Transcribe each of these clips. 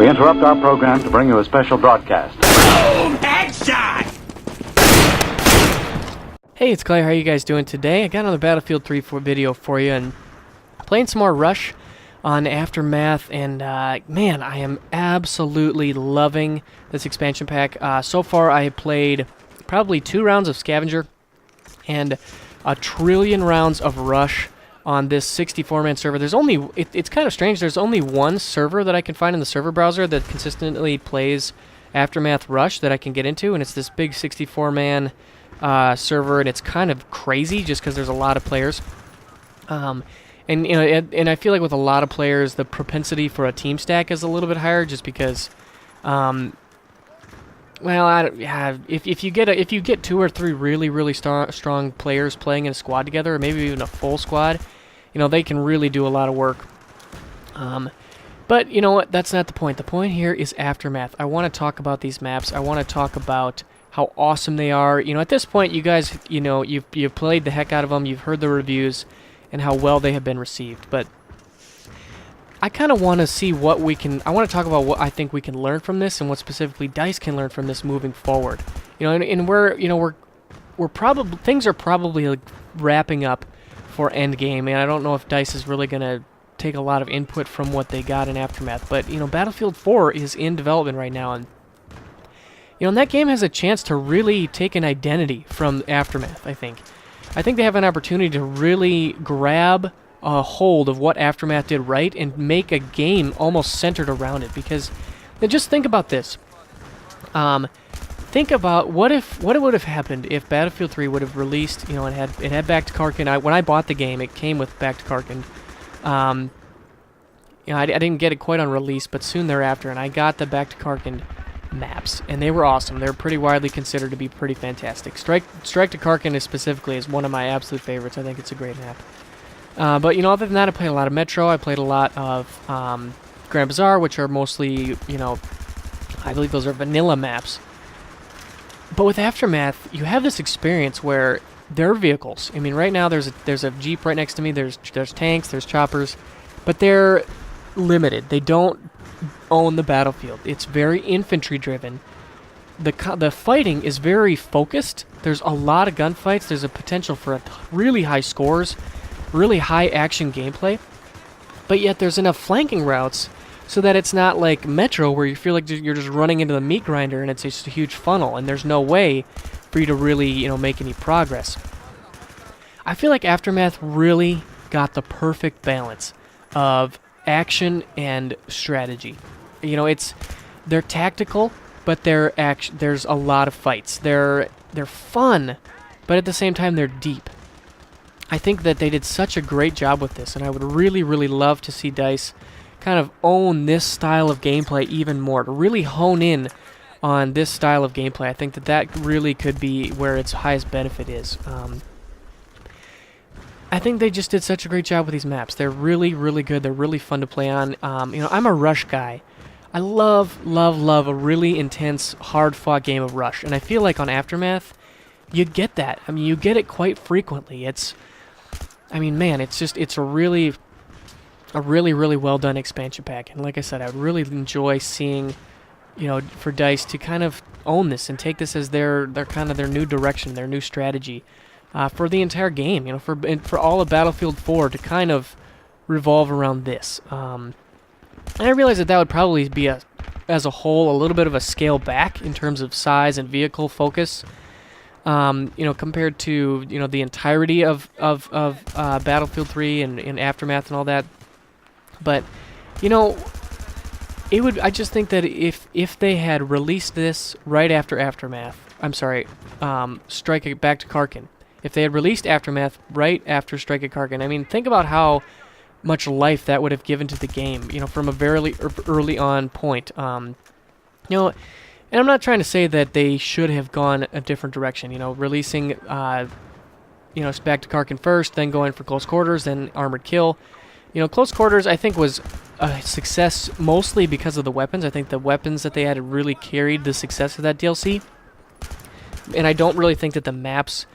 We interrupt our program to bring you a special broadcast. Boom! Headshot! Hey, it's Clay. How are you guys doing today? I got another Battlefield 3 video for you, and playing some more Rush on Aftermath, and man, I am absolutely loving this expansion pack. So far, I have played probably 2 rounds of Scavenger and a trillion rounds of Rush on this 64-man server. There's only, it's kind of strange, there's only one server that I can find in the server browser that consistently plays Aftermath Rush that I can get into, and it's this big 64-man server, and it's kind of crazy just because there's a lot of players. And you know, and I feel like with a lot of players, the propensity for a team stack is a little bit higher, just because, well, if you get 2 or 3 really strong players playing in a squad together, or maybe even a full squad, you know, they can really do a lot of work. But you know what? That's not the point. The point here is Aftermath. I want to talk about these maps. I want to talk about how awesome they are. You know, at this point, you guys, you know, you've played the heck out of them. You've heard the reviews and how well they have been received. But I kind of want to see what we can. I want to talk about what I think we can learn from this, and what specifically DICE can learn from this moving forward. You know, and we're probably, things are probably like wrapping up for Endgame, and I don't know if DICE is really gonna take a lot of input from what they got in Aftermath. But you know, Battlefield 4 is in development right now, and you know, and that game has a chance to really take an identity from Aftermath, I think. I think they have an opportunity to really grab a hold of what Aftermath did right and make a game almost centered around it. Because, now just think about this. Think about what would have happened if Battlefield 3 would have released, you know, it had Back to Karkin. When I bought the game, it came with Back to Karkin. You know, I didn't get it quite on release, but soon thereafter, and I got the Back to Karkin maps, and they were awesome. They're pretty widely considered to be pretty fantastic. Strike to Karkin specifically is one of my absolute favorites. I think it's a great map. But you know, other than that, I played a lot of Metro. I played a lot of Grand Bazaar, which are mostly, you know, I believe those are vanilla maps. But with Aftermath, you have this experience where there are vehicles. I mean, right now there's a Jeep right next to me. There's tanks, there's choppers, but they're limited. They don't own the battlefield. It's very infantry driven. The fighting is very focused. There's a lot of gunfights. There's a potential for really high scores, really high action gameplay, but yet there's enough flanking routes so that it's not like Metro, where you feel like you're just running into the meat grinder and it's just a huge funnel and there's no way for you to really, you know, make any progress. I feel like Aftermath really got the perfect balance of action and strategy. You know, they're tactical, but there's a lot of fights. They're fun, but at the same time they're deep. I think that they did such a great job with this, and I would really love to see DICE kind of own this style of gameplay even more, to really hone in on this style of gameplay. I think that really could be where its highest benefit is. I think they just did such a great job with these maps. They're really good. They're really fun to play on. You know, I'm a Rush guy. I love a really intense, hard-fought game of Rush, and I feel like on Aftermath, you get that. I mean, you get it quite frequently. I mean, man, it's a really well done expansion pack. And like I said, I would really enjoy seeing, you know, for DICE to kind of own this and take this as their kind of their new direction, their new strategy. For the entire game, you know, for all of Battlefield 4 to kind of revolve around this. And I realize that would probably be as a whole, a little bit of a scale back in terms of size and vehicle focus. You know, compared to, you know, the entirety of Battlefield 3 and Aftermath and all that. But, you know, I just think that if they had released this right after Aftermath, I'm sorry, Back to Karkin. If they had released Aftermath right after Strike at Karkin, I mean, think about how much life that would have given to the game, you know, from a very early on point. You know, and I'm not trying to say that they should have gone a different direction, you know, releasing, you know, Back to Karkin first, then going for Close Quarters, then Armored Kill. You know, Close Quarters, I think, was a success mostly because of the weapons. I think the weapons that they had really carried the success of that DLC. And I don't really think that the maps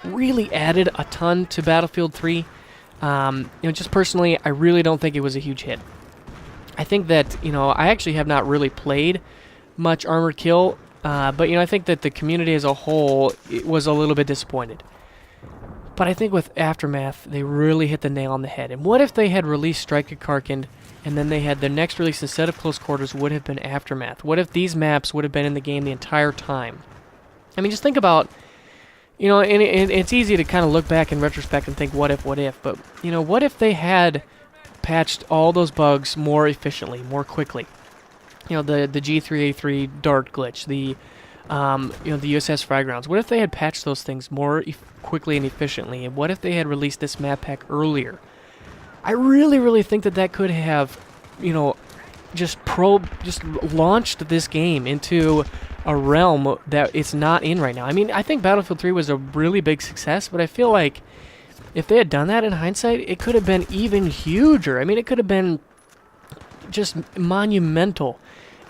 really added a ton to Battlefield 3. You know, just personally, I really don't think it was a huge hit. I think that, I actually have not really played much Armored Kill, but, I think that the community as a whole was a little bit disappointed. But I think with Aftermath, they really hit the nail on the head. And what if they had released Strike at Karkin, and then they had their next release instead of Close Quarters would have been Aftermath? What if these maps would have been in the game the entire time? I mean, just think about, and it's easy to kind of look back in retrospect and think, what if, but, what if they had patched all those bugs more efficiently, more quickly? The G3A3 dart glitch, the USS Frag Rounds. What if they had patched those things more quickly and efficiently? And what if they had released this map pack earlier? I really, really think that could have, just launched this game into a realm that it's not in right now. I mean, I think Battlefield 3 was a really big success, but I feel like if they had done that in hindsight, it could have been even huger. I mean, it could have been just monumental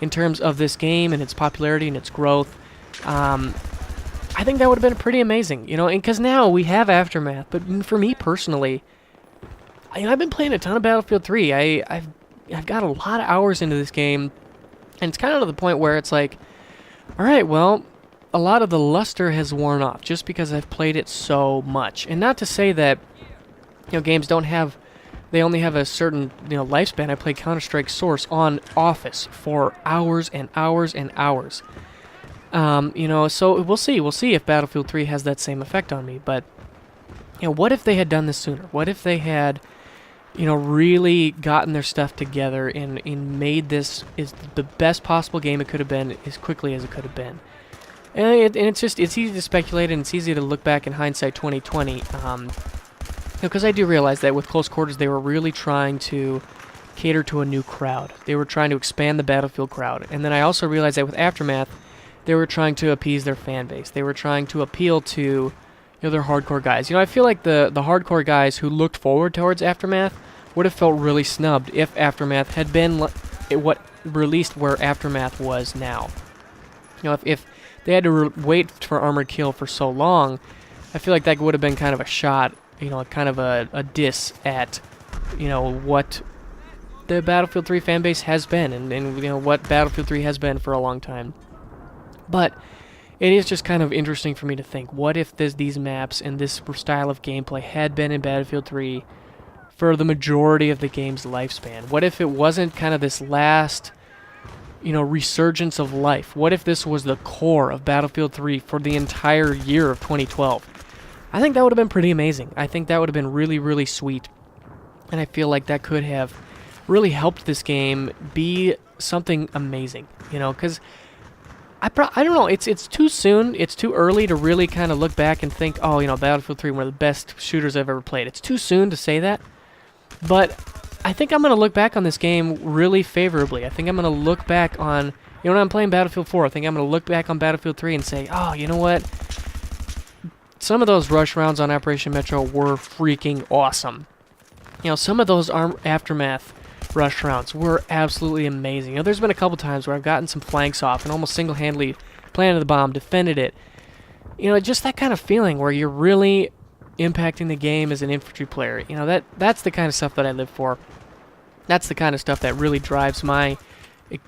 in terms of this game and its popularity and its growth. I think that would have been pretty amazing, and because now we have Aftermath, but for me personally, I've been playing a ton of Battlefield 3. I've got a lot of hours into this game, and it's kind of to the point where it's like, all right, well, a lot of the luster has worn off just because I've played it so much. And not to say that, games they only have a certain, lifespan. I played Counter-Strike Source on Office for hours and hours and hours. So we'll see. We'll see if Battlefield 3 has that same effect on me. But, what if they had done this sooner? What if they had, really gotten their stuff together and made this is the best possible game it could have been as quickly as it could have been? And it's easy to speculate, and it's easy to look back in hindsight 2020. Because I do realize that with Close Quarters, they were really trying to cater to a new crowd. They were trying to expand the Battlefield crowd. And then I also realized that with Aftermath, they were trying to appease their fan base. They were trying to appeal to their hardcore guys. I feel like the hardcore guys who looked forward towards Aftermath would have felt really snubbed if Aftermath had been what released where Aftermath was now. If they had to wait for Armored Kill for so long, I feel like that would have been kind of a shot, kind of a diss at, what the Battlefield 3 fanbase has been and what Battlefield 3 has been for a long time. But it is just kind of interesting for me to think, what if these maps and this style of gameplay had been in Battlefield 3 for the majority of the game's lifespan? What if it wasn't kind of this last, resurgence of life? What if this was the core of Battlefield 3 for the entire year of 2012? I think that would have been pretty amazing. I think that would have been really, really sweet. And I feel like that could have really helped this game be something amazing, because I don't know, it's too soon, it's too early to really kind of look back and think, oh, Battlefield 3, one of the best shooters I've ever played. It's too soon to say that, but I think I'm going to look back on this game really favorably. I think I'm going to look back on, when I'm playing Battlefield 4, I think I'm going to look back on Battlefield 3 and say, oh, you know what? Some of those rush rounds on Operation Metro were freaking awesome. Some of those Aftermath rush rounds were absolutely amazing. There's been a couple times where I've gotten some flanks off and almost single-handedly planted the bomb, defended it. Just that kind of feeling where you're really impacting the game as an infantry player. That's the kind of stuff that I live for. That's the kind of stuff that really drives my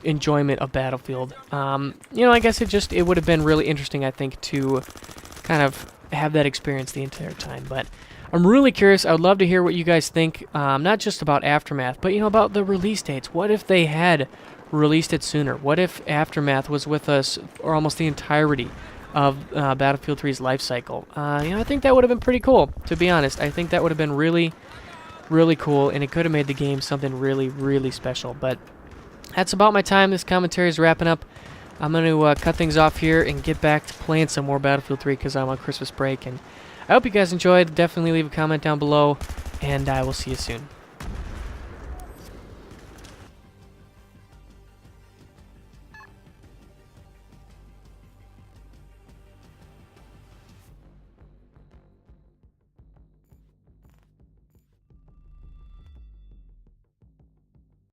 enjoyment of Battlefield. I guess it would have been really interesting, I think, to kind of have that experience the entire time. But I'm really curious. I would love to hear what you guys think, not just about Aftermath, but about the release dates. What if they had released it sooner? What if Aftermath was with us or almost the entirety of Battlefield 3's life cycle? I think that would have been pretty cool, to be honest. I think that would have been really, really cool, and it could have made the game something really, really special. But that's about my time. This commentary is wrapping up. I'm going to cut things off here and get back to playing some more Battlefield 3 because I'm on Christmas break. And I hope you guys enjoyed. Definitely leave a comment down below, and I will see you soon.